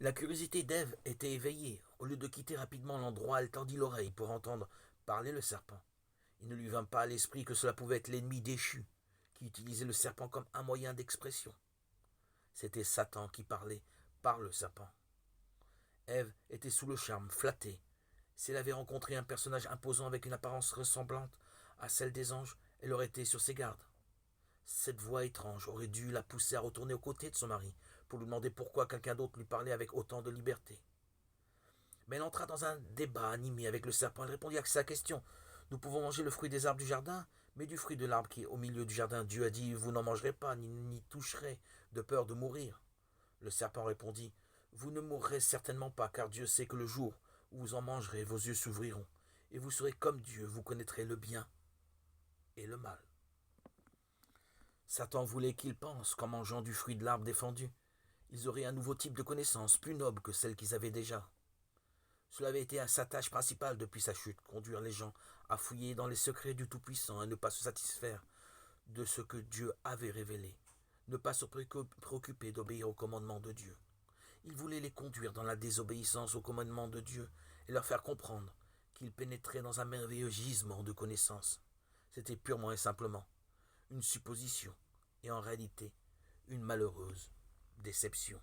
La curiosité d'Ève était éveillée. Au lieu de quitter rapidement l'endroit, elle tendit l'oreille pour entendre parler le serpent. Il ne lui vint pas à l'esprit que cela pouvait être l'ennemi déchu, qui utilisait le serpent comme un moyen d'expression. C'était Satan qui parlait par le serpent. Ève était sous le charme, flattée. Si elle avait rencontré un personnage imposant avec une apparence ressemblante à celle des anges, elle aurait été sur ses gardes. Cette voix étrange aurait dû la pousser à retourner aux côtés de son mari pour lui demander pourquoi quelqu'un d'autre lui parlait avec autant de liberté. Mais elle entra dans un débat animé avec le serpent. Elle répondit à sa question. Nous pouvons manger le fruit des arbres du jardin, mais du fruit de l'arbre qui est au milieu du jardin, Dieu a dit, vous n'en mangerez pas, ni n'y toucherez, de peur de mourir. Le serpent répondit, vous ne mourrez certainement pas, car Dieu sait que le jour où vous en mangerez, vos yeux s'ouvriront, et vous serez comme Dieu, vous connaîtrez le bien et le mal. Satan voulait qu'ils pensent qu'en mangeant du fruit de l'arbre défendu, ils auraient un nouveau type de connaissance, plus noble que celle qu'ils avaient déjà. Cela avait été sa tâche principale depuis sa chute, conduire les gens à fouiller dans les secrets du Tout-Puissant et ne pas se satisfaire de ce que Dieu avait révélé, ne pas se préoccuper d'obéir aux commandements de Dieu. Il voulait les conduire dans la désobéissance aux commandements de Dieu et leur faire comprendre qu'ils pénétraient dans un merveilleux gisement de connaissances. C'était purement et simplement une supposition et en réalité une malheureuse déception.